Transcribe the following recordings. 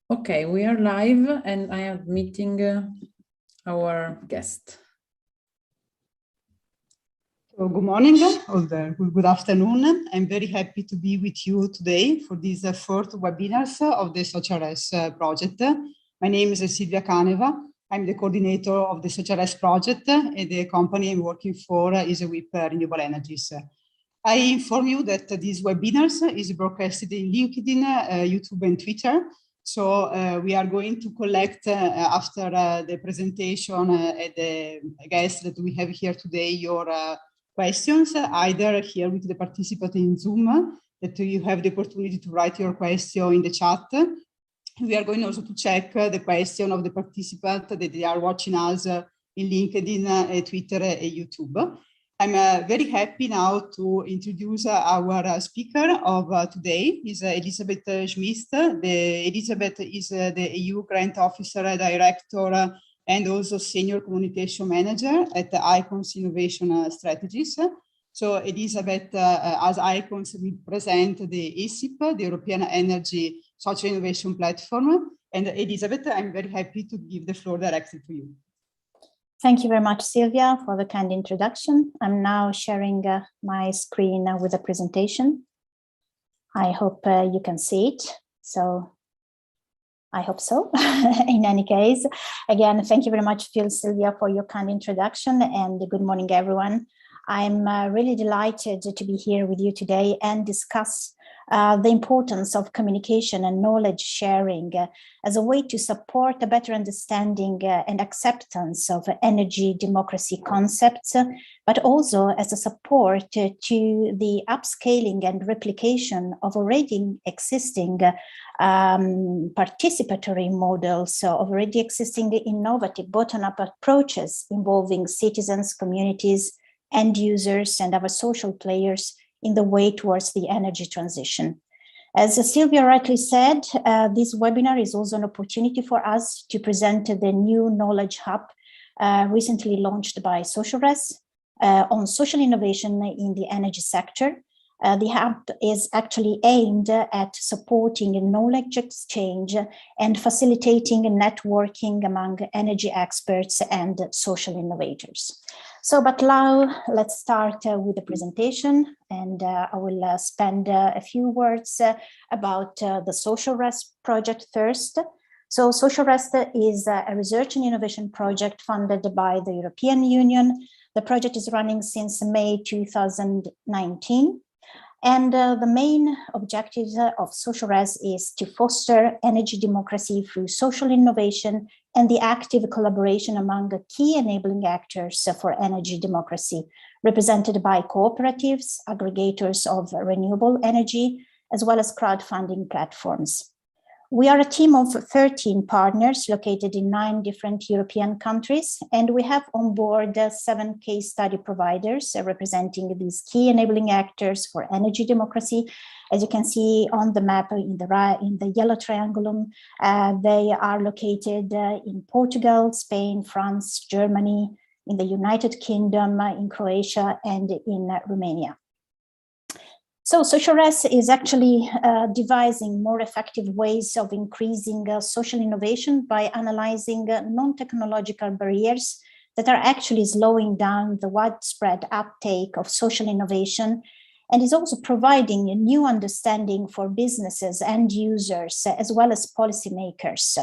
Okay, we are live and I am meeting our guest. So good morning or good afternoon. I'm very happy to be with you today for these fourth webinars of the SocialRES project. My name is Silvia Caneva. I'm the coordinator of the SocialRES project, and the company I'm working for is WIP Renewable Energies. I inform you that these webinars is broadcasted in LinkedIn, YouTube, and Twitter. So we are going to collect after the presentation and the guests that we have here today your questions, either here with the participant in Zoom, that you have the opportunity to write your question in the chat. We are going also to check the question of the participant that they are watching us in LinkedIn, Twitter, and YouTube. I'm very happy now to introduce our speaker of today, is Elisabeth Schmid. Elisabeth is the EU Grant Officer, Director, and also Senior Communication Manager at ICONS Innovation Strategies. So Elisabeth, as ICONS, will present the ESIP, the European Energy Social Innovation Platform. And Elisabeth, I'm very happy to give the floor directly to you. Thank you very much, Silvia, for the kind introduction. I'm now sharing my screen with the presentation. I hope you can see it. So I hope so. In any case, again, thank you very much, Silvia, for your kind introduction, and good morning, everyone. I'm really delighted to be here with you today and discuss the importance of communication and knowledge sharing as a way to support a better understanding and acceptance of energy democracy concepts, but also as a support to the upscaling and replication of already existing participatory models, so already existing innovative bottom-up approaches involving citizens, communities, end users, and other social players in the way towards the energy transition. As Silvia rightly said, this webinar is also an opportunity for us to present the new Knowledge Hub recently launched by SocialRES on social innovation in the energy sector. The hub is actually aimed at supporting knowledge exchange and facilitating networking among energy experts and social innovators. So, but now let's start with the presentation, and I will spend a few words about the SocialRES project first. So SocialRES is a research and innovation project funded by the European Union. The project is running since May 2019. And the main objective of SocialRES is to foster energy democracy through social innovation and the active collaboration among the key enabling actors for energy democracy, represented by cooperatives, aggregators of renewable energy, as well as crowdfunding platforms. We are a team of 13 partners located in 9 different European countries, and we have on board 7 case study providers representing these key enabling actors for energy democracy. As you can see on the map in the yellow triangulum, they are located in Portugal, Spain, France, Germany, in the United Kingdom, in Croatia, and in Romania. So SocialRES is actually devising more effective ways of increasing social innovation by analyzing non-technological barriers that are actually slowing down the widespread uptake of social innovation, and is also providing a new understanding for businesses and users, as well as policymakers.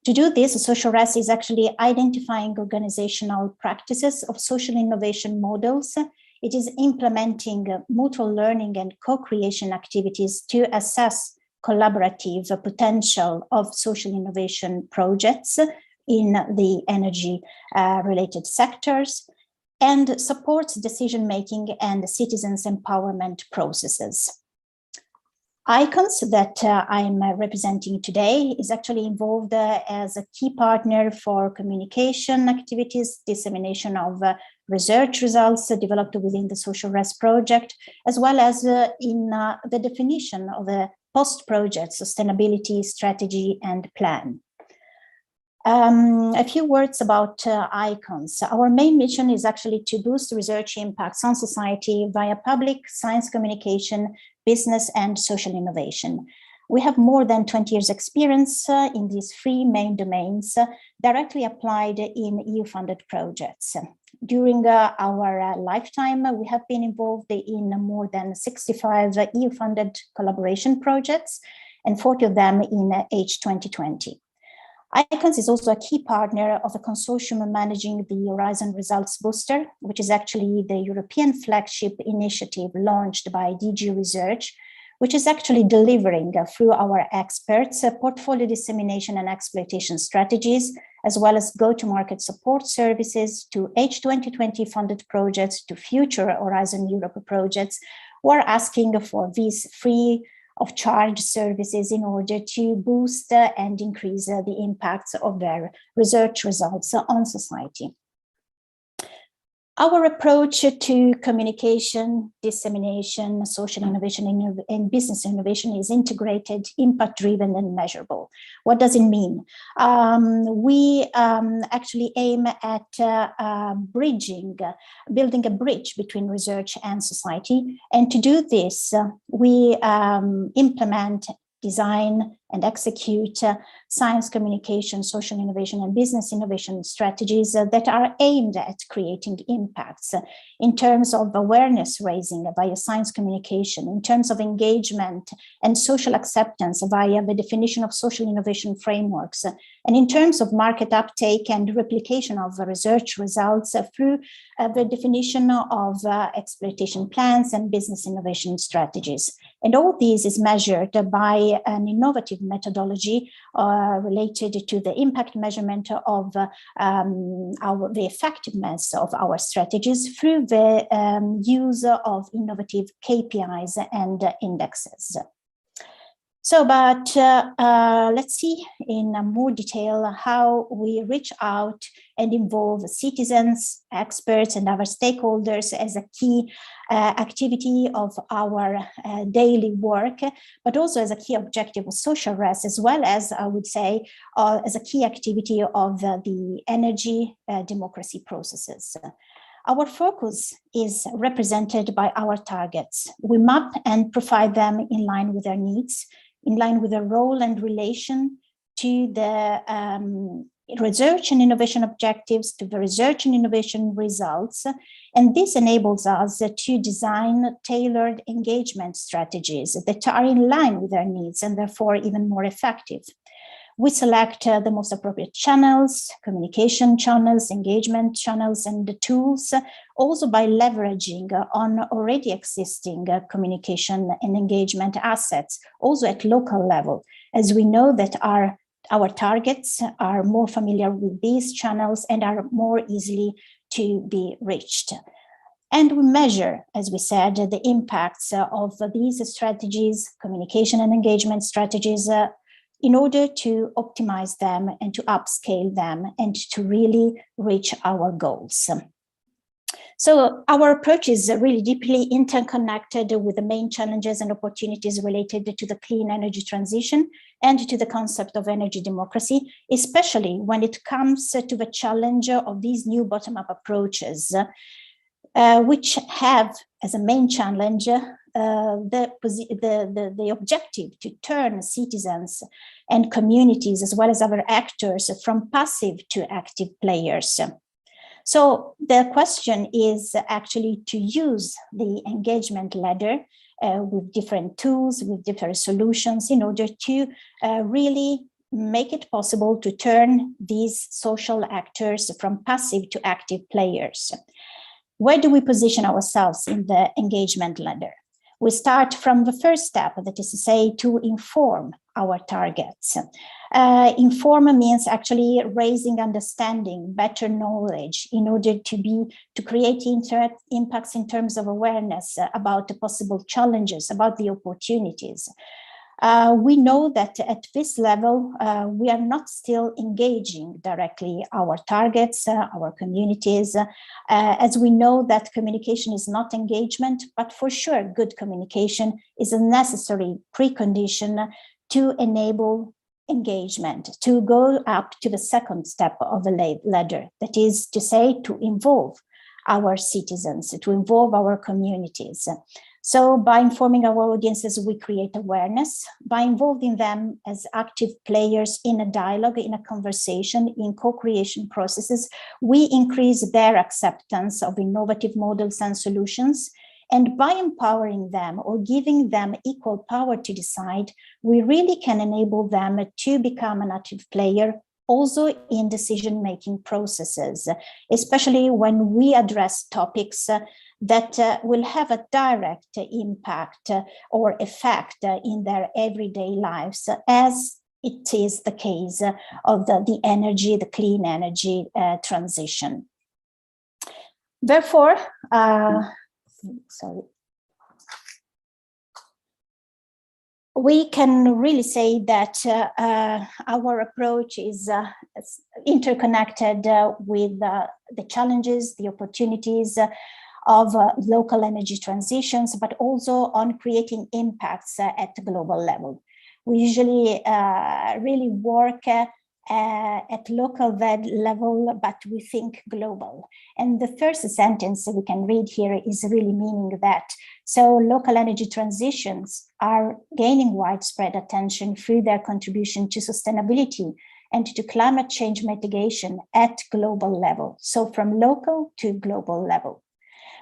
To do this, SocialRES is actually identifying organizational practices of social innovation models. It is implementing mutual learning and co-creation activities to assess collaborative potential of social innovation projects in the energy related sectors, and supports decision-making and citizens' empowerment processes. ICONS, that I'm representing today, is actually involved as a key partner for communication activities, dissemination of research results developed within the SocialRES project, as well as in the definition of the post-project sustainability strategy and plan. A few words about ICONS. Our main mission is actually to boost research impacts on society via public science communication, business, and social innovation. We have more than 20 years experience in these three main domains, directly applied in EU-funded projects. During our lifetime, we have been involved in more than 65 EU-funded collaboration projects, and 40 of them in H2020. ICONS is also a key partner of a consortium managing the Horizon Results Booster, which is actually the European flagship initiative launched by DG Research, which is actually delivering through our experts portfolio dissemination and exploitation strategies, as well as go-to-market support services to H2020 funded projects, to future Horizon Europe projects, who are asking for these free of charge services in order to boost and increase the impacts of their research results on society. Our approach to communication, dissemination, social innovation, and business innovation is integrated, impact-driven, and measurable. What does it mean? We actually aim at building a bridge between research and society. And to do this, we implement, design, and execute science communication, social innovation, and business innovation strategies that are aimed at creating impacts in terms of awareness raising via science communication, in terms of engagement and social acceptance via the definition of social innovation frameworks, and in terms of market uptake and replication of research results through the definition of exploitation plans and business innovation strategies. And all this is measured by an innovative methodology related to the impact measurement of the effectiveness of our strategies through the use of innovative KPIs and indexes. So, but let's see in more detail how we reach out and involve citizens, experts, and other stakeholders as a key activity of our daily work, but also as a key objective of SocialRES, as well as, I would say, as a key activity of the energy democracy processes. Our focus is represented by our targets. We map and provide them in line with their needs, in line with their role and relation to the research and innovation objectives, to the research and innovation results. And this enables us to design tailored engagement strategies that are in line with their needs and therefore even more effective. We select the most appropriate channels, communication channels, engagement channels, and the tools, also by leveraging on already existing communication and engagement assets, also at local level, as we know that our targets are more familiar with these channels and are more easily to be reached. And we measure, as we said, the impacts of these strategies, communication and engagement strategies, in order to optimize them and to upscale them and to really reach our goals. So our approach is really deeply interconnected with the main challenges and opportunities related to the clean energy transition and to the concept of energy democracy, especially when it comes to the challenge of these new bottom-up approaches, which have as a main challenge the objective to turn citizens and communities, as well as other actors, from passive to active players. So the question is actually to use the engagement ladder with different tools, with different solutions, in order to really make it possible to turn these social actors from passive to active players. Where do we position ourselves in the engagement ladder? We start from the first step, that is to say, to inform our targets. Inform means actually raising understanding, better knowledge, in order to create impacts in terms of awareness about the possible challenges, about the opportunities. We know that at this level, we are not still engaging directly our targets, our communities, as we know that communication is not engagement, but for sure, good communication is a necessary precondition to enable engagement, to go up to the second step of the ladder, that is to say, to involve our citizens, to involve our communities. So by informing our audiences, we create awareness. By involving them as active players in a dialogue, in a conversation, in co-creation processes, we increase their acceptance of innovative models and solutions. And by empowering them or giving them equal power to decide, we really can enable them to become an active player also in decision-making processes, especially when we address topics that will have a direct impact or effect in their everyday lives, as it is the case of the clean energy transition. Therefore, we can really say that our approach is interconnected with the challenges, the opportunities of local energy transitions, but also on creating impacts at the global level. We usually really work at local level, but we think global. And the first sentence we can read here is really meaning that. So local energy transitions are gaining widespread attention through their contribution to sustainability and to climate change mitigation at global level. So from local to global level.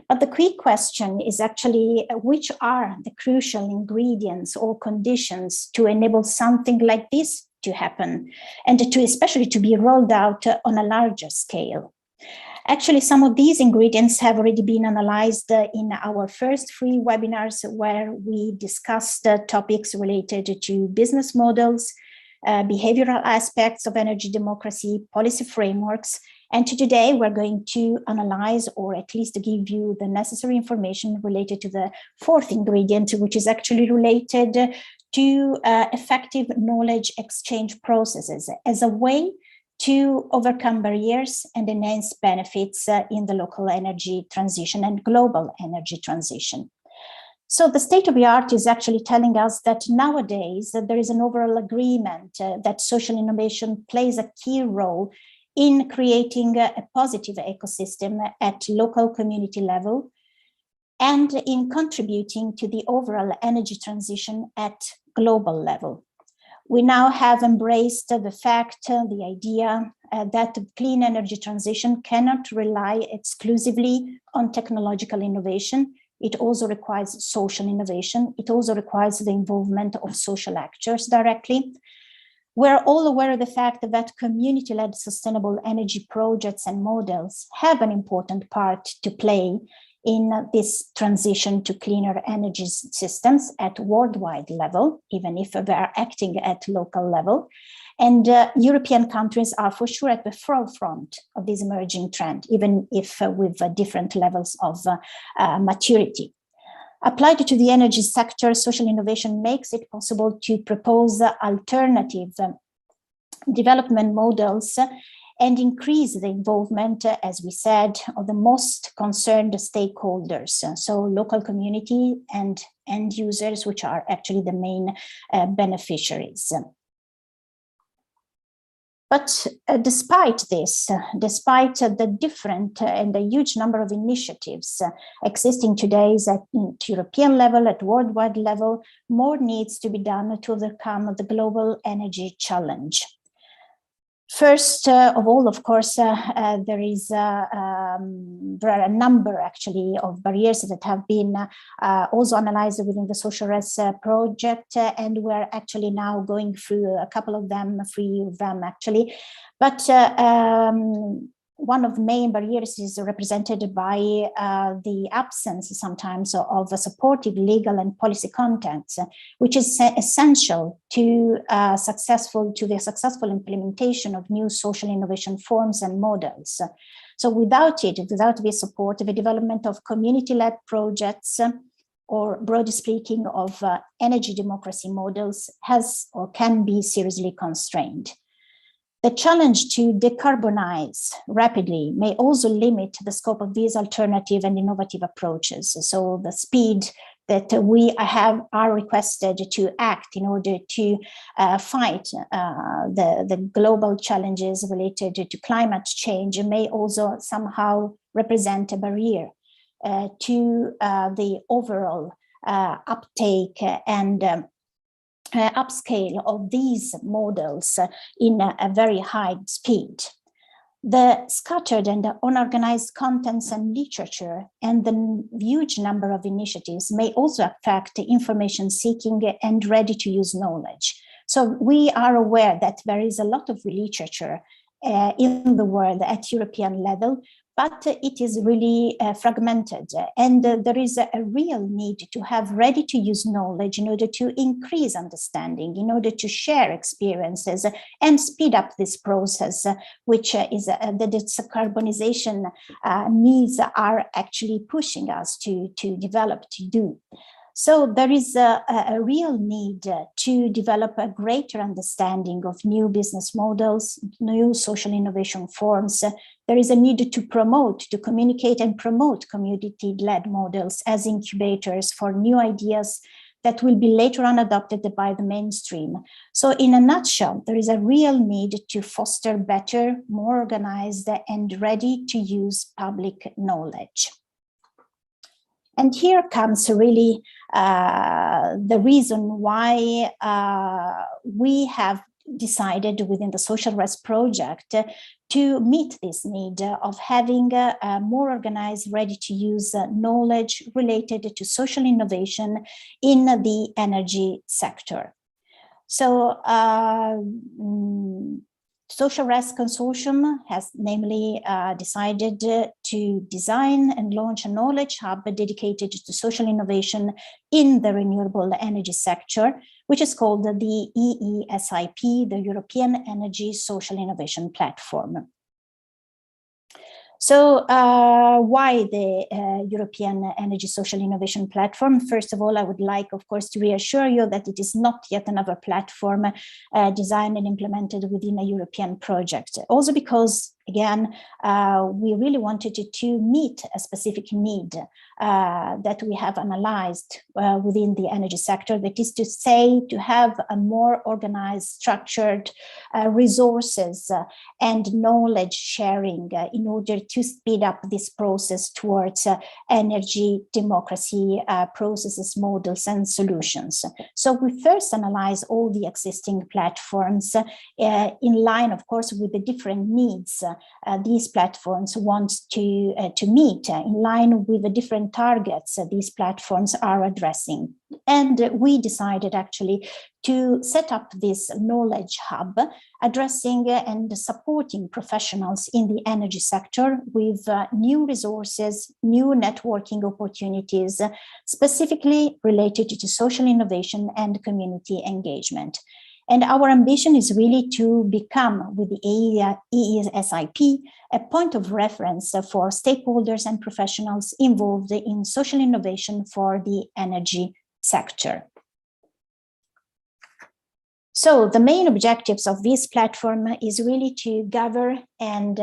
But the key question is actually which are the crucial ingredients or conditions to enable something like this to happen, and to especially to be rolled out on a larger scale. Actually, some of these ingredients have already been analyzed in our first 3 webinars, where we discussed topics related to business models, behavioral aspects of energy democracy, policy frameworks. And today we're going to analyze, or at least give you the necessary information related to the 4th ingredient, which is actually related to effective knowledge exchange processes as a way to overcome barriers and enhance benefits in the local energy transition and global energy transition. So the state of the art is actually telling us that nowadays there is an overall agreement that social innovation plays a key role in creating a positive ecosystem at local community level and in contributing to the overall energy transition at global level. We now have embraced the fact, the idea that clean energy transition cannot rely exclusively on technological innovation. It also requires social innovation. It also requires the involvement of social actors directly. We're all aware of the fact that community-led sustainable energy projects and models have an important part to play in this transition to cleaner energy systems at worldwide level, even if they are acting at local level. And European countries are for sure at the forefront of this emerging trend, even if with different levels of maturity. Applied to the energy sector, social innovation makes it possible to propose alternative development models and increase the involvement, as we said, of the most concerned stakeholders, so local community and end users, which are actually the main beneficiaries. But despite this, despite the different and the huge number of initiatives existing today at European level, at worldwide level, more needs to be done to overcome the global energy challenge. First of all, of course, there are a number actually of barriers that have been also analyzed within the SocialRES project, and we're actually now going through a couple of them, 3 of them actually. But one of the main barriers is represented by the absence sometimes of a supportive legal and policy context, which is essential to the successful implementation of new social innovation forms and models. So without this support, the development of community-led projects, or broadly speaking of energy democracy models, has or can be seriously constrained. The challenge to decarbonize rapidly may also limit the scope of these alternative and innovative approaches. So the speed that we are requested to act in order to fight the global challenges related to climate change may also somehow represent a barrier to the overall uptake and upscale of these models in a very high speed. The scattered and unorganized contents and literature and the huge number of initiatives may also affect information seeking and ready-to-use knowledge. So we are aware that there is a lot of literature in the world at European level, but it is really fragmented, and there is a real need to have ready-to-use knowledge in order to increase understanding, in order to share experiences and speed up this process, which is the decarbonization needs are actually pushing us to develop, to do. So there is a real need to develop a greater understanding of new business models, new social innovation forms. There is a need to promote, to communicate and promote community-led models as incubators for new ideas that will be later on adopted by the mainstream. So in a nutshell, there is a real need to foster better, more organized and ready-to-use public knowledge. And here comes really the reason why we have decided within the SocialRES project to meet this need of having a more organized, ready-to-use knowledge related to social innovation in the energy sector. So SocialRES Consortium has namely decided to design and launch a knowledge hub dedicated to social innovation in the renewable energy sector, which is called the EESIP, the European Energy Social Innovation Platform. So why the European Energy Social Innovation Platform? First of all, I would like, of course, to reassure you that it is not yet another platform designed and implemented within a European project. Also because, again, we really wanted to meet a specific need that we have analyzed within the energy sector, that is to say, to have a more organized, structured resources and knowledge sharing in order to speed up this process towards energy democracy processes, models, and solutions. So we first analyze all the existing platforms in line, of course, with the different needs these platforms want to meet, in line with the different targets these platforms are addressing. And we decided actually to set up this knowledge hub addressing and supporting professionals in the energy sector with new resources, new networking opportunities, specifically related to social innovation and community engagement. And our ambition is really to become, with the EESIP, a point of reference for stakeholders and professionals involved in social innovation for the energy sector. So the main objectives of this platform is really to gather and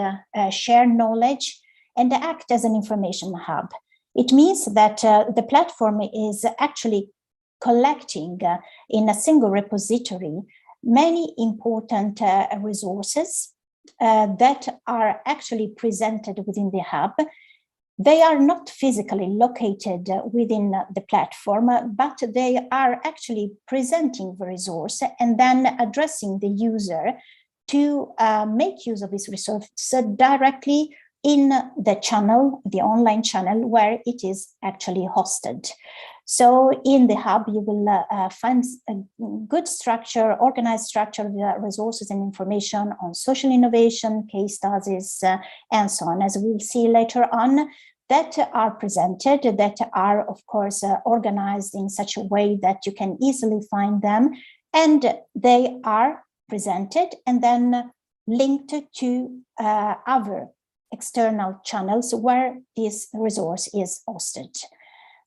share knowledge and act as an information hub. It means that the platform is actually collecting in a single repository many important resources that are actually presented within the hub. They are not physically located within the platform, but they are actually presenting the resource and then addressing the user to make use of this resource directly in the channel, the online channel where it is actually hosted. So in the hub, you will find a good structure, organized structure of the resources and information on social innovation, case studies, and so on, as we'll see later on, that are presented, that are, of course, organized in such a way that you can easily find them. And they are presented and then linked to other external channels where this resource is hosted.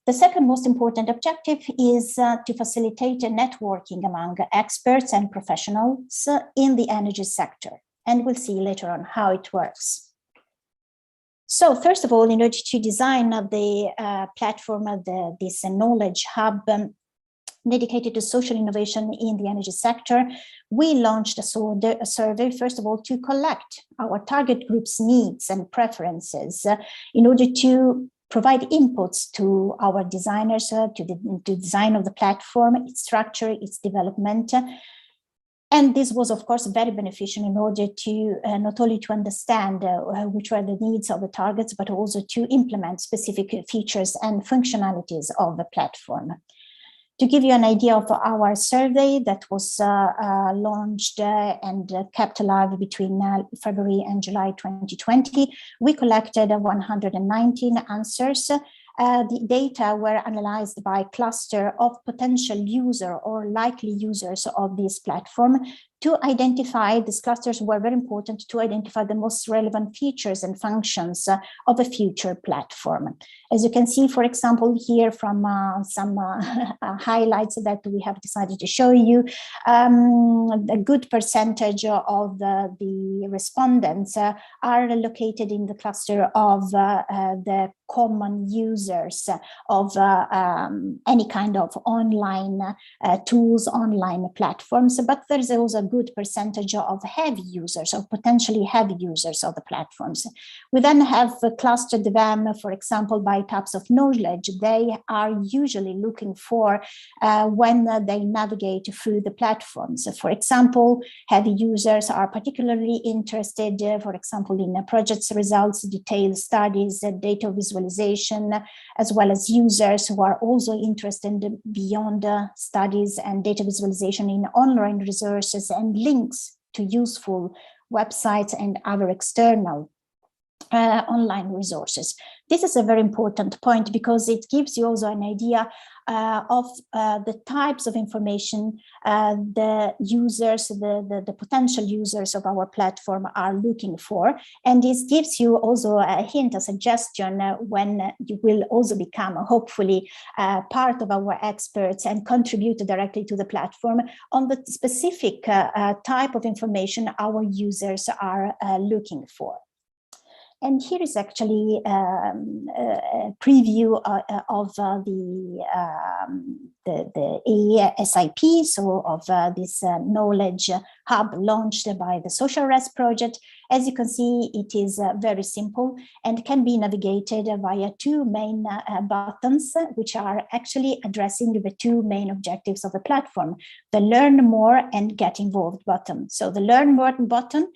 The second most important objective is to facilitate a networking among experts and professionals in the energy sector. And we'll see later on how it works. So first of all, in order to design the platform, this knowledge hub dedicated to social innovation in the energy sector, we launched a survey, first of all, to collect our target group's needs and preferences in order to provide inputs to our designers to the design of the platform, its structure, its development. And this was, of course, very beneficial in order to not only to understand which were the needs of the targets, but also to implement specific features and functionalities of the platform. To give you an idea of our survey that was launched and kept alive between February and July 2020, we collected 119 answers. The data were analyzed by a cluster of potential user or likely users of this platform. To identify, these clusters were very important to identify the most relevant features and functions of a future platform. As you can see, for example, here from some highlights that we have decided to show you, a good percentage of the respondents are located in the cluster of the common users of any kind of online tools, online platforms, but there's also a good percentage of heavy users or potentially heavy users of the platforms. We then have clustered them, for example, by types of knowledge they are usually looking for when they navigate through the platforms. For example, heavy users are particularly interested, for example, in projects results, detailed studies, data visualization, as well as users who are also interested beyond studies and data visualization in online resources and links to useful websites and other external online resources. This is a very important point because it gives you also an idea of the types of information the users, the potential users of our platform are looking for. And this gives you also a hint, a suggestion when you will also become, hopefully, part of our experts and contribute directly to the platform on the specific type of information our users are looking for. And here is actually a preview of the ASIP, so of this knowledge hub launched by the SocialRES project. As you can see, it is very simple and can be navigated via two main buttons, which are actually addressing the two main objectives of the platform, the Learn More and Get Involved button. So the Learn More button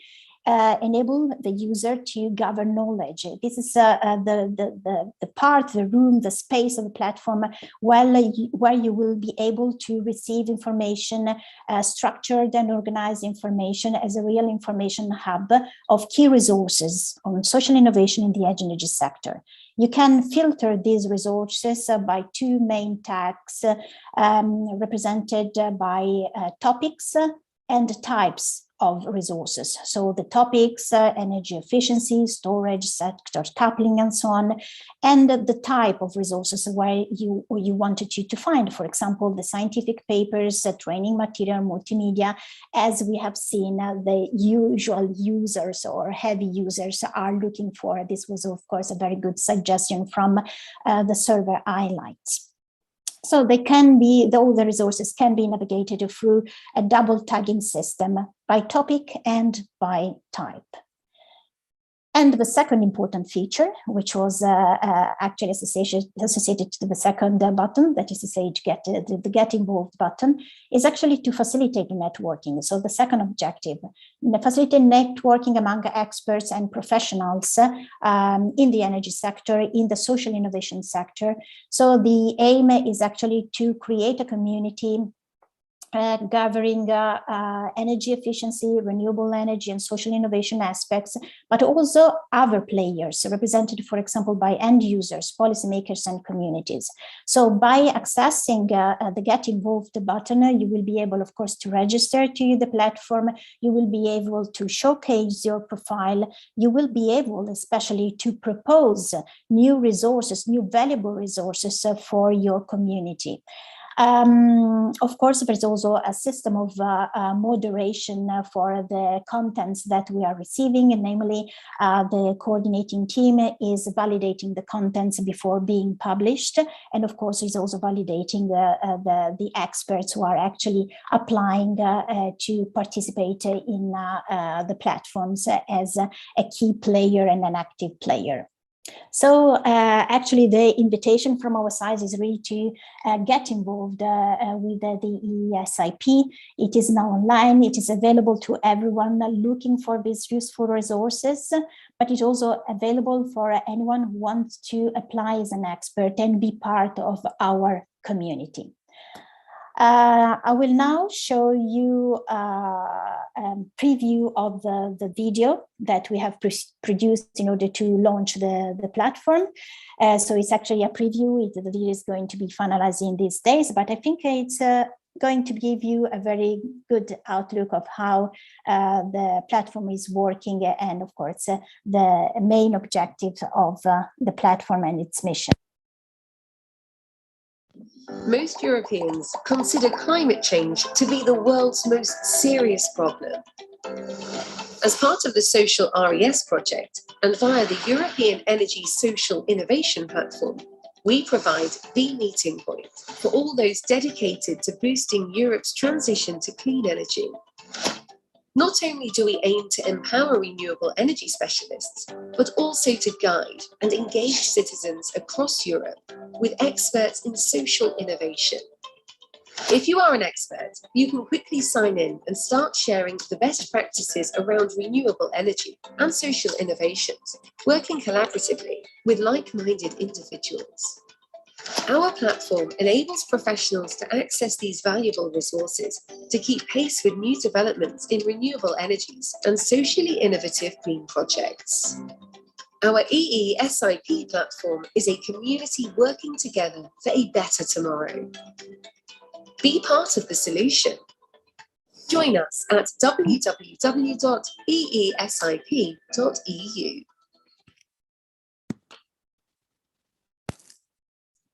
enable the user to gather knowledge. This is the part, the room, the space of the platform where you will be able to receive information, structured and organized information as a real information hub of key resources on social innovation in the energy sector. You can filter these resources by two main tags represented by topics and types of resources. So the topics, energy efficiency, storage, sector coupling, and so on, and the type of resources where you wanted to find, for example, the scientific papers, training material, multimedia, as we have seen the usual users or heavy users are looking for. This was, of course, a very good suggestion from the survey highlights. So they can be, all the resources can be navigated through a double tagging system by topic and by type. And the second important feature, which was actually associated to the second button, that is to say, the Get Involved button, is actually to facilitate the networking. So the second objective, facilitate networking among experts and professionals in the energy sector, in the social innovation sector. So the aim is actually to create a community gathering energy efficiency, renewable energy, and social innovation aspects, but also other players represented, for example, by end users, policymakers, and communities. So by accessing the Get Involved button, you will be able, of course, to register to the platform. You will be able to showcase your profile. You will be able, especially, to propose new resources, new valuable resources for your community. Of course, there's also a system of moderation for the contents that we are receiving, and namely the coordinating team is validating the contents before being published, and of course is also validating the experts who are actually applying to participate in the platforms as a key player and an active player. So actually the invitation from our side is really to get involved with the EESIP. It is now online, it is available to everyone looking for these useful resources, but it's also available for anyone who wants to apply as an expert and be part of our community. I will now show you a preview of the video that we have produced in order to launch the platform. So it's actually a preview. The video is going to be finalized in these days, but I think it's going to give you a very good outlook of how the platform is working and, of course, the main objectives of the platform and its mission. Most Europeans consider climate change to be the world's most serious problem. As part of the SocialRES project and via the European Energy Social Innovation Platform, we provide the meeting point for all those dedicated to boosting Europe's transition to clean energy. Not only do we aim to empower renewable energy specialists, but also to guide and engage citizens across Europe with experts in social innovation. If you are an expert, you can quickly sign in and start sharing the best practices around renewable energy and social innovations, working collaboratively with like-minded individuals. Our platform enables professionals to access these valuable resources to keep pace with new developments in renewable energies and socially innovative green projects. Our EESIP platform is a community working together for a better tomorrow. Be part of the solution. Join us at www.eesip.eu.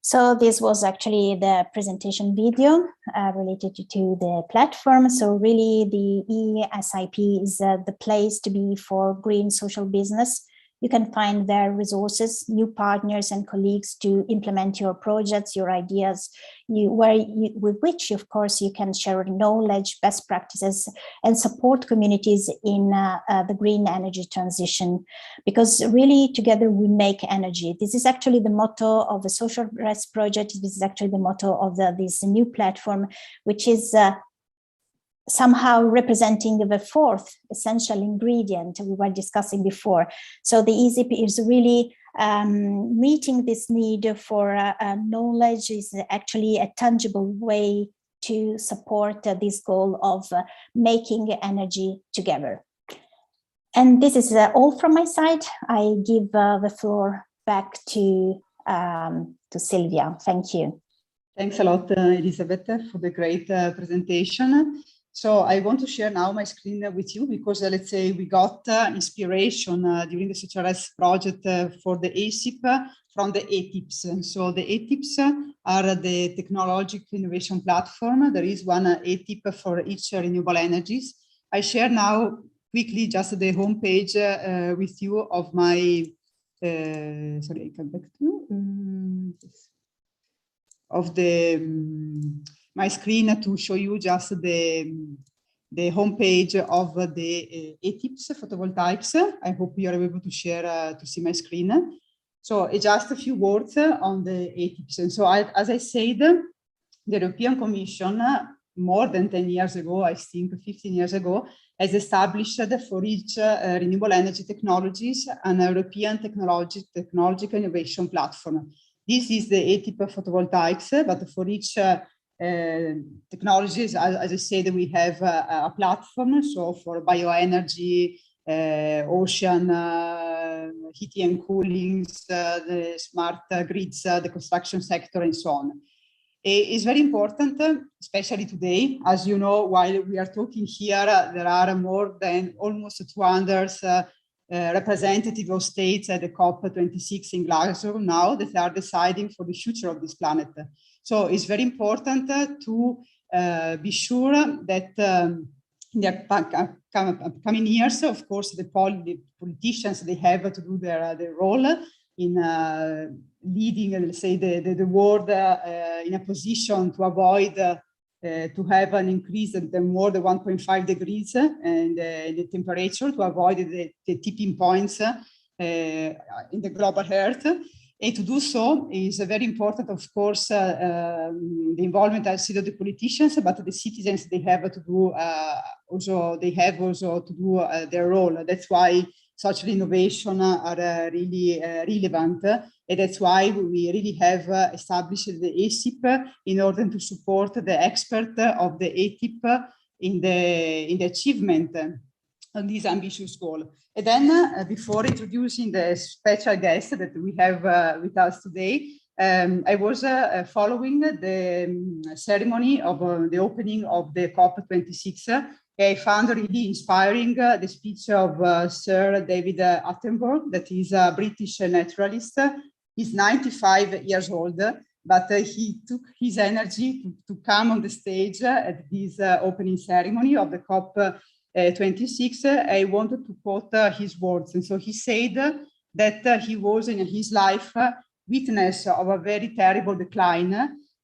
So this was actually the presentation video related to the platform. So really the EESIP is the place to be for green social business. You can find there resources, new partners and colleagues to implement your projects, your ideas, with which, of course, you can share knowledge, best practices, and support communities in the green energy transition. Because really, together we make energy. This is actually the motto of the SocialRES project. This is actually the motto of this new platform, which is somehow representing the fourth essential ingredient we were discussing before. So the EESIP is really meeting this need for knowledge, is actually a tangible way to support this goal of making energy together. And this is all from my side. I give the floor back to Silvia. Thank you. Thanks a lot, Elisabeth, for the great presentation. So I want to share now my screen with you because let's say we got inspiration during the SocialRES project for the EESIP from the ETIPs. So the ETIPs are the technological innovation platform. There is one ETIP for each renewable energies. I share now quickly just the homepage with you of my, sorry, I come back to, of the, my screen to show you just the homepage of the ETIPs Photovoltaics. I hope you are able to share to see my screen. So just a few words on the ETIPs. And so as I said, the European Commission more than 10 years ago, I think 15 years ago, has established for each renewable energy technologies an European technological innovation platform. This is the ETIP Photovoltaics, but for each technologies, as I said, we have a platform. So for bioenergy, ocean, heating and cooling, the smart grids, the construction sector, and so on. It's very important, especially today. As you know, while we are talking here, there are more than almost 200 representatives of states at the COP26 in Glasgow now that are deciding for the future of this planet. So it's very important to be sure that in the coming years, of course, the politicians, they have to do their role in leading, let's say, the world in a position to avoid to have an increase of more than 1.5 degrees and the temperature, to avoid the tipping points in the global health. And to do so is very important, of course, the involvement, I see, of the politicians, but the citizens, they have to do also to do their role. That's why social innovation are really relevant. And that's why we really have established the ACIP in order to support the expert of the ATIP in the achievement of this ambitious goal. And then before introducing the special guest that we have with us today, I was following the ceremony of the opening of the COP26. I found really inspiring the speech of Sir David Attenborough, that is a British naturalist. He's 95 years old, but he took his energy to come on the stage at this opening ceremony of the COP26. I wanted to quote his words. And so he said that he was in his life witness of a very terrible decline.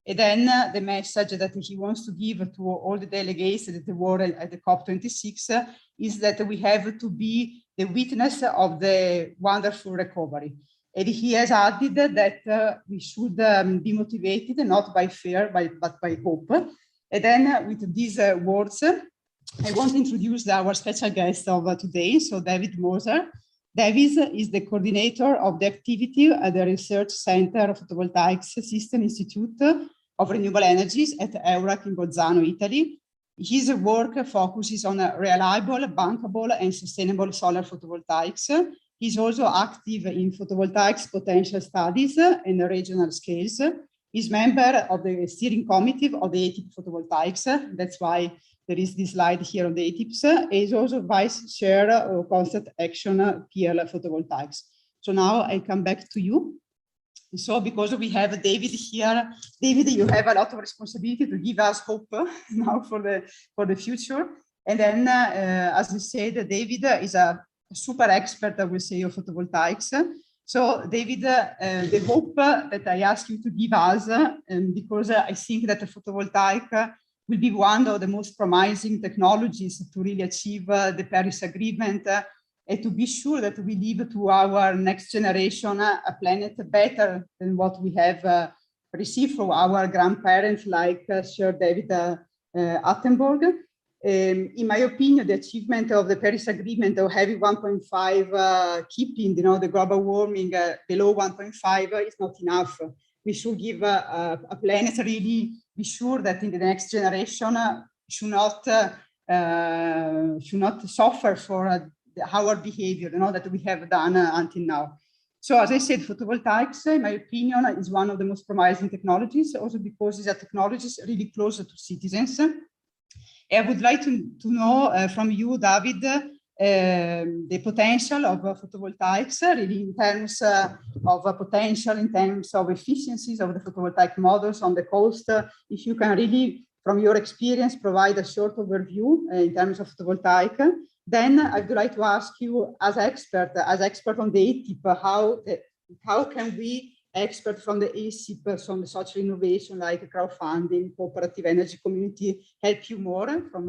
And then the message that he wants to give to all the delegates that were at the COP26 is that we have to be the witness of the wonderful recovery. And he has added that we should be motivated not by fear, but by hope. And then with these words, I want to introduce our special guest of today, so David Moser. David is the coordinator of the activity at the Research Center of Photovoltaics System Institute of Renewable Energies at EURAC in Bolzano, Italy. His work focuses on reliable, bankable, and sustainable solar photovoltaics. He's also active in photovoltaics potential studies and regional scales. He's member of the steering committee of the ATIP Photovoltaics. That's why there is this slide here on the ATIPs. He's also vice chair of Constant Action PL Photovoltaics. So now I come back to you. So because we have David here, David, you have a lot of responsibility to give us hope now for the future. And then, as we said, David is a super expert, I will say, of photovoltaics. So David, the hope that I ask you to give us, because I think that the photovoltaic will be one of the most promising technologies to really achieve the Paris Agreement and to be sure that we leave to our next generation a planet better than what we have received from our grandparents, like Sir David Attenborough. In my opinion, the achievement of the Paris Agreement of having 1.5, keeping the global warming below 1.5 is not enough. We should give a planet really be sure that in the next generation should not suffer for our behavior, that we have done until now. So as I said, photovoltaics, in my opinion, is one of the most promising technologies, also because it's a technology really closer to citizens. I would like to know from you, David, the potential of photovoltaics, really in terms of potential, in terms of efficiencies of the photovoltaic models on the coast. If you can really, from your experience, provide a short overview in terms of photovoltaic. Then I would like to ask you, as expert on the ATIP, how can we, expert from the ACIP, from the social innovation like crowdfunding, cooperative energy community, help you more from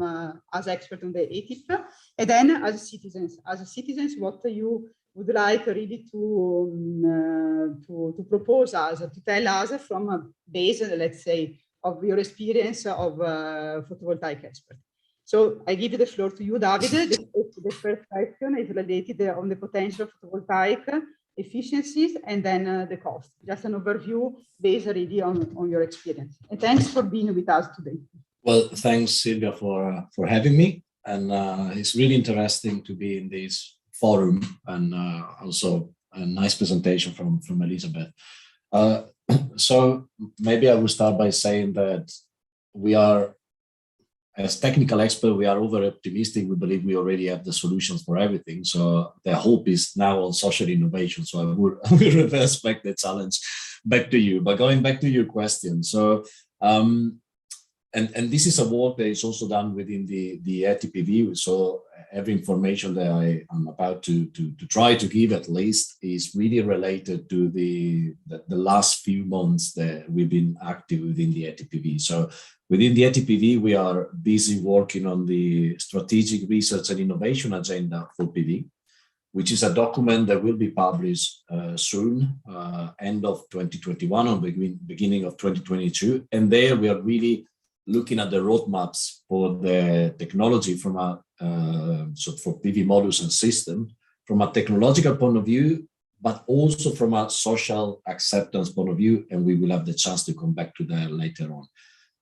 as expert on the ATIP? And then as citizens, what you would like really to propose us, to tell us from a base, let's say, of your experience of photovoltaic expert. So I give the floor to you, David. The first question is related on the potential photovoltaic efficiencies and then the cost. Just an overview based really on your experience. And thanks for being with us today. Well, thanks, Silvia, for having me. And it's really interesting to be in this forum, and also a nice presentation from Elisabeth. So maybe I will start by saying that we are, as technical experts, we are over optimistic. We believe we already have the solutions for everything. So the hope is now on social innovation. So I will reverse back the challenge back to you. But going back to your question, so and this is a work that is also done within the ETPV. So every information that I am about to try to give at least is really related to the last few months that we've been active within the ETPV. So within the ETPV, we are busy working on the strategic research and innovation agenda for PV, which is a document that will be published soon, end of 2021 or beginning of 2022. And there we are really looking at the roadmaps for the technology from a so for PV modules and systems from a technological point of view, but also from a social acceptance point of view. And we will have the chance to come back to that later on.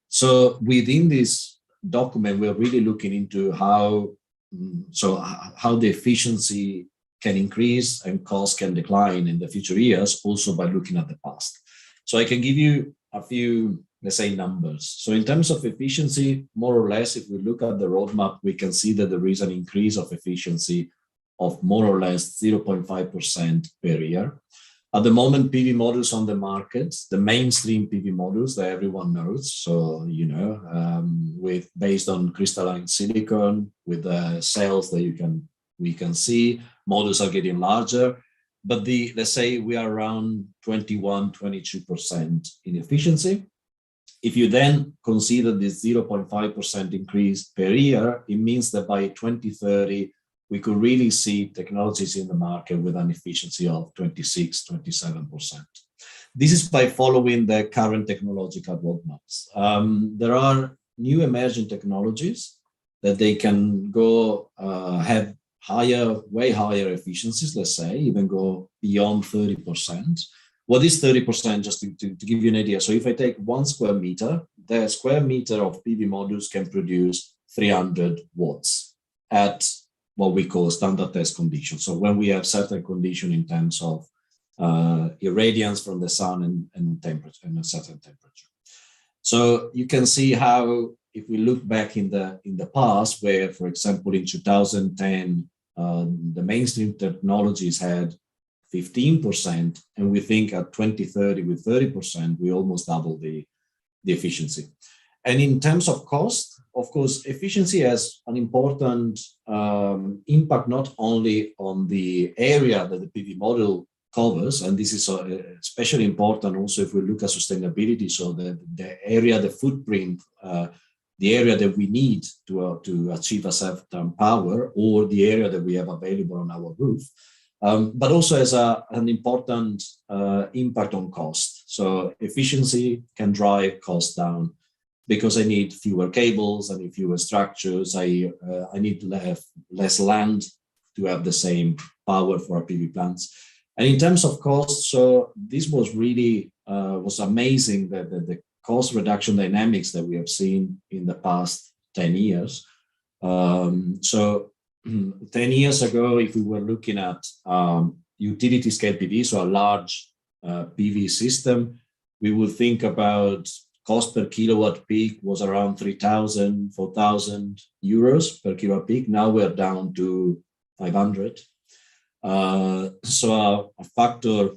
So within this document, we're really looking into how the efficiency can increase and cost can decline in the future years, also by looking at the past. So I can give you a few, let's say, numbers. So in terms of efficiency, more or less, if we look at the roadmap, we can see that there is an increase of efficiency of more or less 0.5% per year. At the moment, PV modules on the market, the mainstream PV modules that everyone knows, so, you know, based on crystalline silicon, with the cells that we can see, modules are getting larger, but let's say we are around 21-22% in efficiency. If you then consider this 0.5% increase per year, it means that by 2030, we could really see technologies in the market with an efficiency of 26-27%. This is by following the current technological roadmaps. There are new emerging technologies that they can go have way higher efficiencies, let's say, even go beyond 30%. What is 30%, just to give you an idea? So if I take 1 square meter, the square meter of PV modules can produce 300 watts at what we call standard test conditions. So when we have certain condition in terms of irradiance from the sun and temperature, and a certain temperature. So you can see how, if we look back in the past, where, for example, in 2010, the mainstream technologies had 15%, and we think at 2030 with 30%, we almost double the efficiency. And in terms of cost, of course, efficiency has an important impact not only on the area that the PV module covers, and this is especially important also if we look at sustainability, so the area, the footprint, the area that we need to achieve a certain power, or the area that we have available on our roof. But also has an important impact on cost. So efficiency can drive costs down because I need fewer cables, I need fewer structures, I need to have less land to have the same power for our PV plants. And in terms of cost, so this was really was amazing, the cost reduction dynamics that we have seen in the past 10 years. So 10 years ago, if we were looking at utility scale PV, so a large PV system, we would think about cost per kilowatt peak was around 3,000, 4,000 euros per kilowatt peak. Now we're down to 500. So a factor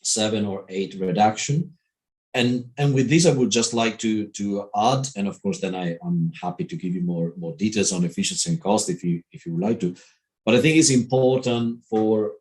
7 or 8 reduction. And with this, I would just like to add, and of course, then I'm happy to give you more details on efficiency and cost if you would like to. But I think it's important for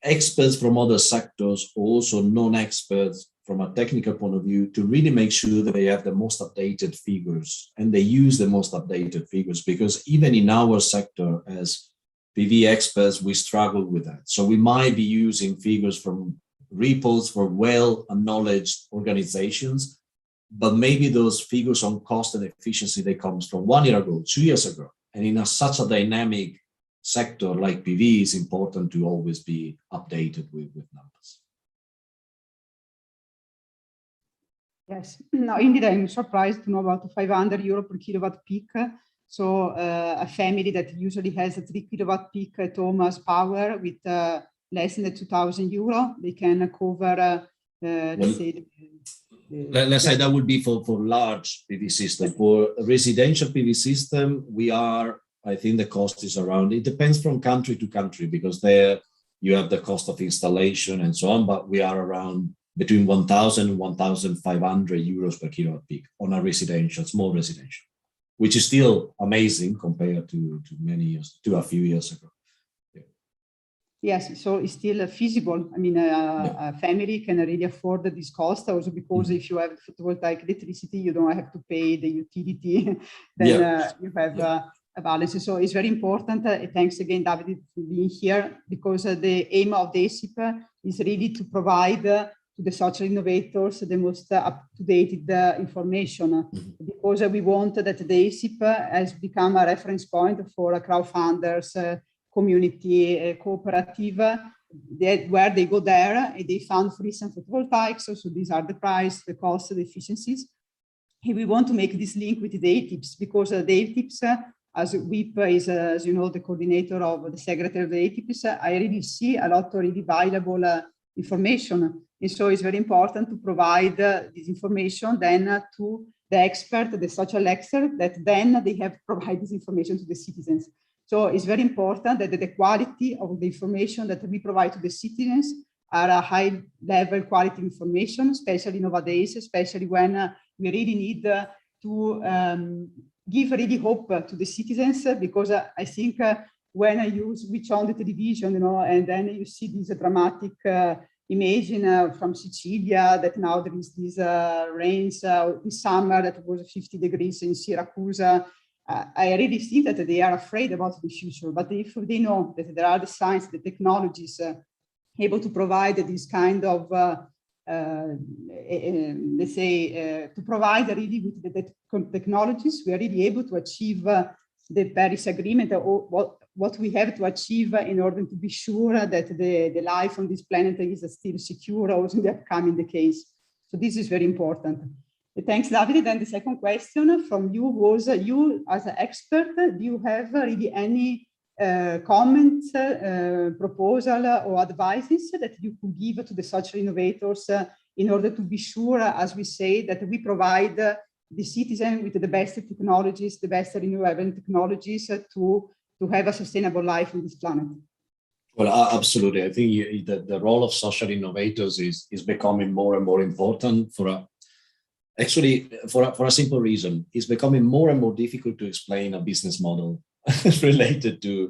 experts from other sectors, also non-experts from a technical point of view, to really make sure that they have the most updated figures and they use the most updated figures, because even in our sector as PV experts, we struggle with that. So we might be using figures from reports for well-acknowledged organizations, but maybe those figures on cost and efficiency, they come from 1 year ago, 2 years ago. And in such a dynamic sector like PV, it's important to always be updated with numbers. Yes, no, indeed, I'm surprised to know about 500 euro per kilowatt peak. So a family that usually has a 3 kilowatt peak at home as power with less than 2,000 euro, they can cover, let's say, let's say that would be for large PV system. For a residential PV system, I think the cost is around, it depends from country to country, because there you have the cost of installation and so on, but we are around between 1,000 and 1,500 euros per kilowatt peak on a residential, small residential, which is still amazing compared to a few years ago. Yes, so it's still feasible. I mean, a family can really afford this cost also because if you have photovoltaic electricity, you don't have to pay the utility, then you have a balance. So it's very important. Thanks again, David, for being here, because the aim of the ESIP is really to provide to the social innovators the most up-to-date information, because we want that the ESIP has become a reference point for crowdfunders, community, cooperative, where they go there and they fund, for instance, photovoltaics. So these are the price, the cost, the efficiencies. And we want to make this link with the ATIPs, because the ATIPs, as WIP is, as you know, the coordinator of the secretary of the ATIPs, I really see a lot of really valuable information. And so it's very important to provide this information then to the expert, the social expert, that then they have to provide this information to the citizens. So it's very important that the quality of the information that we provide to the citizens are a high level quality information, especially nowadays, especially when we really need to give really hope to the citizens, because I think when you switch on the television, you know, and then you see this dramatic image from Sicilia, that now there is this rains this summer that was 50 degrees in Syracuse. I really think that they are afraid about the future, but if they know that there are the science, the technologies able to provide this kind of, let's say, to provide really with the technologies, we are really able to achieve the Paris Agreement, or what we have to achieve in order to be sure that the life on this planet is still secure also in the upcoming decades. So this is very important. Thanks, Davide. Then the second question from you was, you as an expert, do you have really any comments, proposal or advices that you could give to the social innovators in order to be sure, as we say, that we provide the citizen with the best technologies, the best renewable technologies to have a sustainable life on this planet? Well, absolutely. I think the role of social innovators is becoming more and more important for a simple reason. It's becoming more and more difficult to explain a business model related to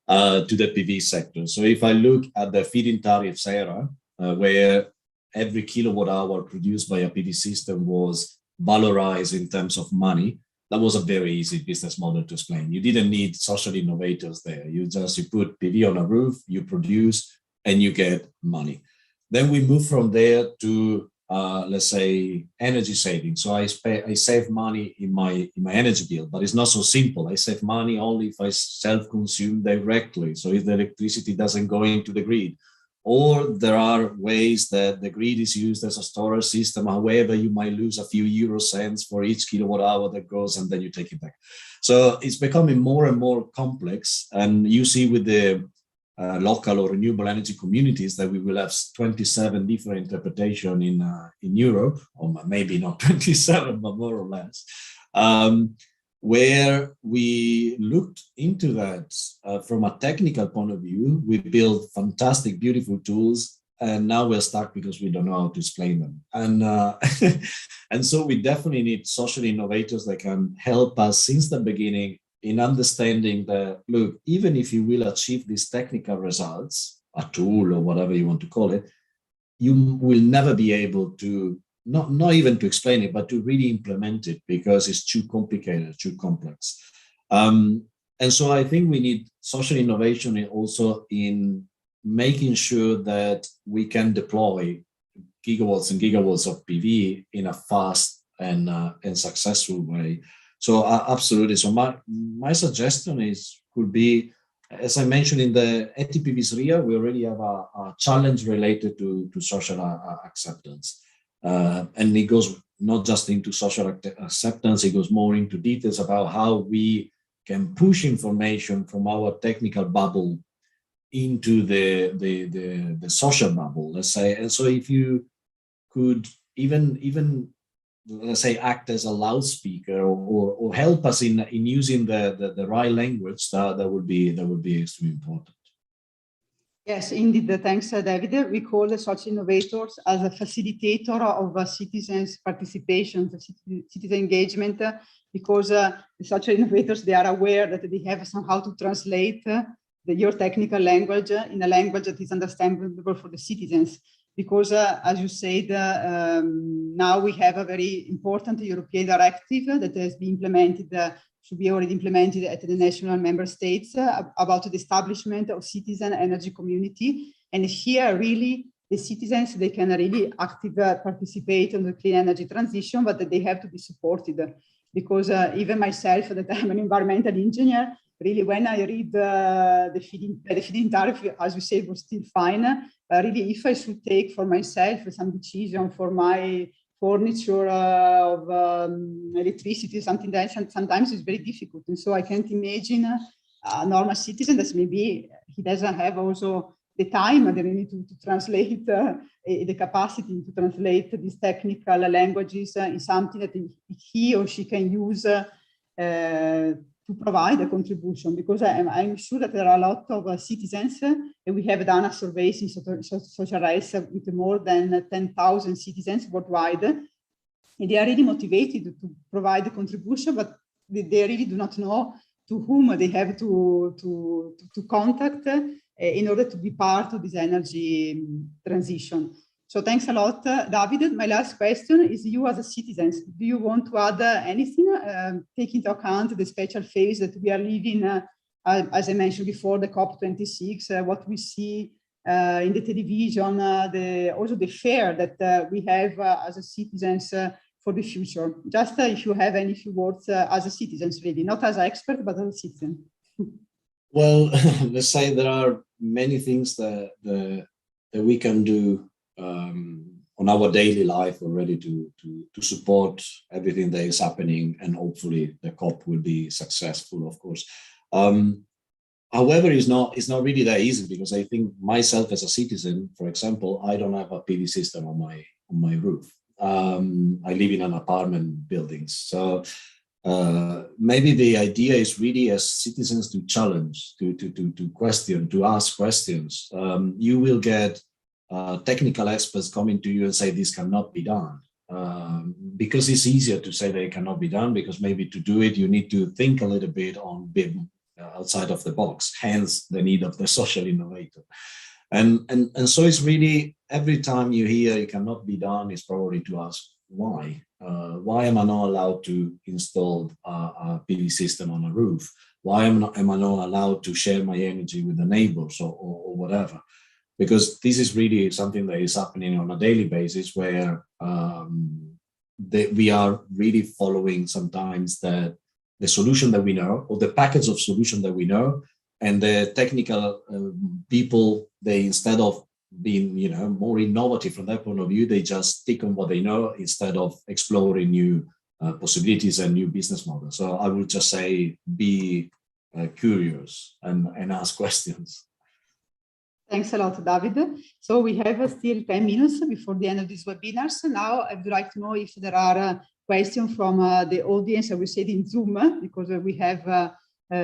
the PV sector. So if I look at the feed-in tariffs era, where every kilowatt hour produced by a PV system was valorized in terms of money, that was a very easy business model to explain. You didn't need social innovators there. You put PV on a roof, you produce, and you get money. Then we move from there to let's say energy saving. So I save money in my energy bill, but it's not so simple. I save money only if I self-consume directly. So if the electricity doesn't go into the grid, or there are ways that the grid is used as a storage system. However, you might lose a few euro cents for each kilowatt hour that goes, and then you take it back. So it's becoming more and more complex. And you see with the local or renewable energy communities that we will have 27 different interpretations in Europe, or maybe not 27, but more or less, where we looked into that from a technical point of view. We built fantastic, beautiful tools, and now we're stuck because we don't know how to explain them. And and so we definitely need social innovators that can help us since the beginning in understanding that, look, even if you will achieve these technical results, a tool or whatever you want to call it, you will never be able to, not even to explain it, but to really implement it, because it's too complicated, too complex. And so I think we need social innovation also in making sure that we can deploy gigawatts and gigawatts of PV in a fast and successful way. So absolutely. So my suggestion could be, as I mentioned in the ATPV's RIA, we already have a challenge related to social acceptance. And it goes not just into social acceptance, it goes more into details about how we can push information from our technical bubble into the social bubble, let's say. And so if you could even let's say act as a loudspeaker or help us in using the right language, that would be extremely important. Yes, indeed. Thanks, David. We call the social innovators as a facilitator of citizens' participation, citizen engagement, because the social innovators, they are aware that they have somehow to translate your technical language in a language that is understandable for the citizens. Because, as you said, now we have a very important European directive that has been implemented, should be already implemented at the national member states about the establishment of citizen energy community. And here, really, the citizens, they can really actively participate in the clean energy transition, but they have to be supported. Because even myself, that I'm an environmental engineer, really, when I read the feed-in tariff, as you said, was still fine. Really, if I should take for myself some decision for my furniture of electricity, something that sometimes is very difficult. And so I can't imagine a normal citizen that maybe he doesn't have also the time and the need to translate, the capacity to translate these technical languages in something that he or she can use to provide a contribution, because I'm sure that there are a lot of citizens, and we have done a survey in SocialRES with more than 10,000 citizens worldwide, and they are really motivated to provide a contribution, but they really do not know to whom they have to contact in order to be part of this energy transition. So thanks a lot, David. My last question is you as a citizen. Do you want to add anything, take into account the special phase that we are living, as I mentioned before, the COP26, what we see in the television, also the fear that we have as a citizens for the future? Just if you have any few words as a citizens, really, not as an expert, but as a citizen. Well, let's say there are many things that we can do on our daily life already to support everything that is happening, and hopefully the COP will be successful, of course. However, it's not really that easy, because I think myself as a citizen, for example, I don't have a PV system on my roof. I live in an apartment building, so maybe the idea is really as citizens to challenge, to question, to ask questions. You will get technical experts coming to you and say this cannot be done, because it's easier to say that it cannot be done, because maybe to do it you need to think a little bit on bit outside of the box, hence the need of the social innovator. And so it's really, every time you hear it cannot be done, it's probably to ask why. Why am I not allowed to install a PV system on a roof? Why am I not allowed to share my energy with the neighbors or whatever? Because this is really something that is happening on a daily basis, where we are really following sometimes the solution that we know, or the package of solution that we know, and the technical people, they, instead of being more innovative from that point of view, they just stick on what they know instead of exploring new possibilities and new business models. So I would just say be curious and ask questions. Thanks a lot, David. So we have still 10 minutes before the end of this webinar. So now I would like to know if there are questions from the audience, I would say in Zoom, because we have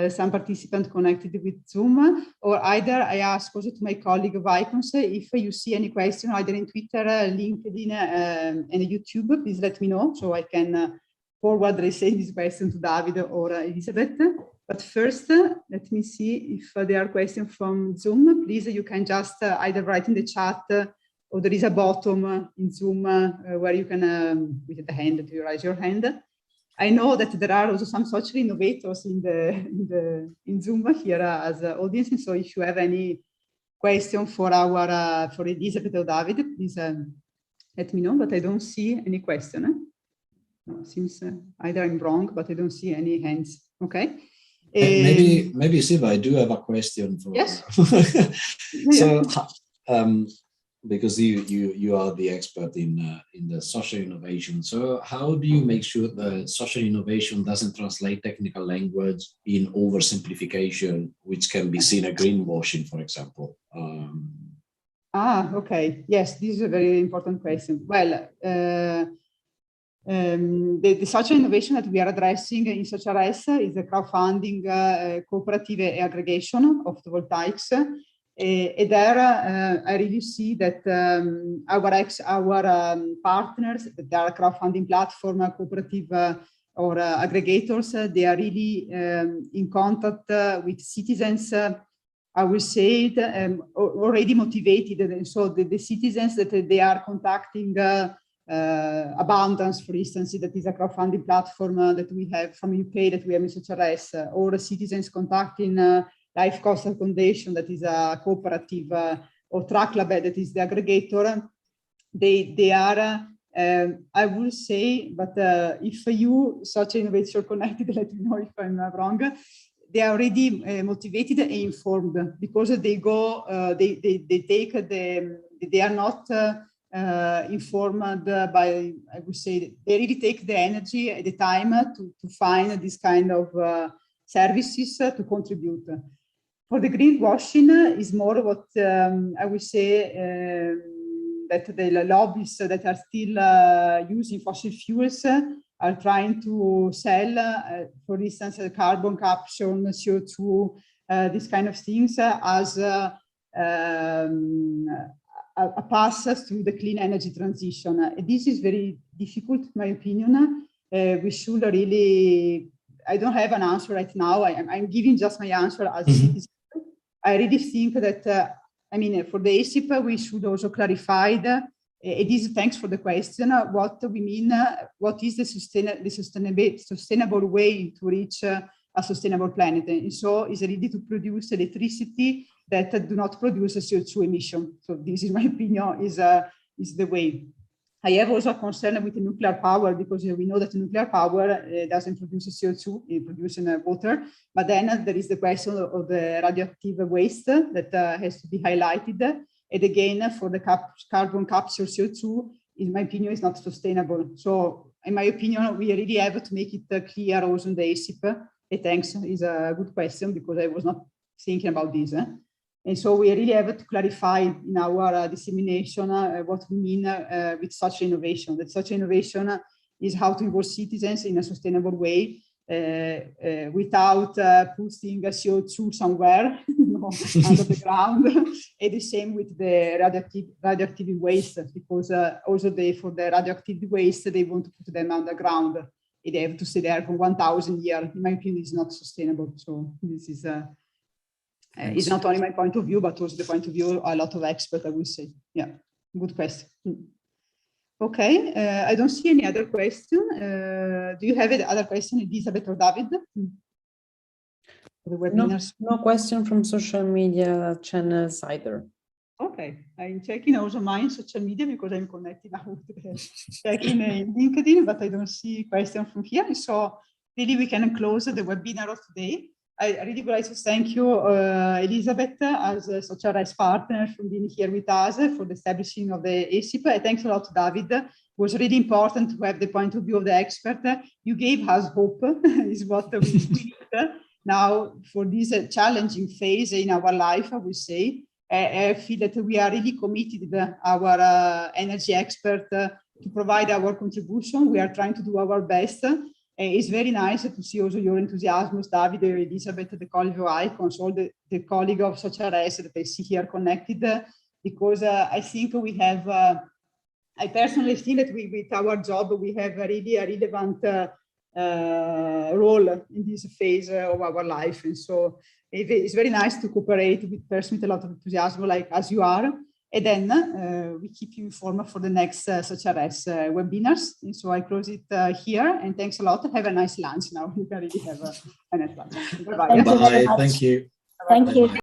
some participants connected with Zoom, or either I ask also to my colleague of ICONS, if you see any question either in Twitter, LinkedIn, and YouTube, please let me know so I can forward, let's say, this question to David or Elisabeth. But first, let me see if there are questions from Zoom. Please, you can just either write in the chat, or there is a button in Zoom where you can, with the hand, to raise your hand. I know that there are also some social innovators in Zoom here as audience. And so if you have any question for Elisabeth or David, please let me know. But I don't see any question. No, seems either I'm wrong, but I don't see any hands. Okay. Maybe Silvia, I do have a question for. Yes. So, because you are the expert in the social innovation, so how do you make sure that social innovation doesn't translate technical language in oversimplification, which can be seen as greenwashing, for example? Okay. Yes, this is a very important question. Well, the social innovation that we are addressing in SocialRES is the crowdfunding, cooperative aggregation of photovoltaics. There, I really see that our partners, that are crowdfunding platform, cooperative or aggregators, they are really in contact with citizens. I will say it, already motivated, and so the citizens that they are contacting. Abundance, for instance, that is a crowdfunding platform that we have from UK, that we have in SocialRES, or citizens contacting Life Coastal Foundation, that is a cooperative, or Tracklab, that is the aggregator. They are, I will say, but if you, such innovator connected, let me know if I'm wrong. They are already motivated and informed, because they go, they take they are not informed by, I would say, they really take the energy at the time to find this kind of services to contribute. For the greenwashing is more what I would say that the lobbies that are still using fossil fuels are trying to sell, for instance, carbon capture, CO2, these kind of things as a pass through the clean energy transition. This is very difficult, in my opinion. We should really, I don't have an answer right now. I'm giving just my answer as citizen. I really think that, I mean, for the ACIP, we should also clarify it is, thanks for the question, what we mean, what is the sustainable way to reach a sustainable planet. And so it's really to produce electricity that do not produce a CO2 emission. So this, in my opinion, is the way. I have also a concern with the nuclear power, because we know that nuclear power doesn't produce CO2, it produces water. But then there is the question of the radioactive waste that has to be highlighted. And again, for the carbon capture CO2, in my opinion, is not sustainable. So in my opinion, we really have to make it clear also in the ACIP. Thanks is a good question, because I was not thinking about this. And so we really have to clarify in our dissemination what we mean with such innovation. That such innovation is how to involve citizens in a sustainable way without putting CO2 somewhere under the ground. And the same with the radioactive waste, because also for the radioactive waste, they want to put them underground. They have to stay there for 1,000 years. In my opinion, it's not sustainable. So this is it's not only my point of view, but also the point of view of a lot of experts, I would say. Yeah, good question. Okay, I don't see any other question. Do you have any other question, Elisabeth or David? The webinars? No question from social media channels either. Okay, I'm checking also my social media, because I'm connected now with checking LinkedIn, but I don't see question from here. So really we can close the webinar of today. I really would like to thank you, Elisabeth, as a SocialRES partner, for being here with us for the establishing of the ACIP. Thanks a lot, David. It was really important to have the point of view of the expert. You gave us hope, is what we need now for this challenging phase in our life, I would say. I feel that we are really committed, our energy expert, to provide our contribution. We are trying to do our best. It's very nice to see also your enthusiasm, David, Elisabeth, the colleague of ICONS, all the colleague of SocialRES that I see here connected, because I think we have, I personally think that with our job, we have really a relevant role in this phase of our life. And so it's very nice to cooperate with persons with a lot of enthusiasm, like as you are. And then we keep you informed for the next SocialRES webinars. And so I close it here, and thanks a lot. Have a nice lunch now. You can really have a nice lunch. Bye-bye. Bye. Thank you. Thank you.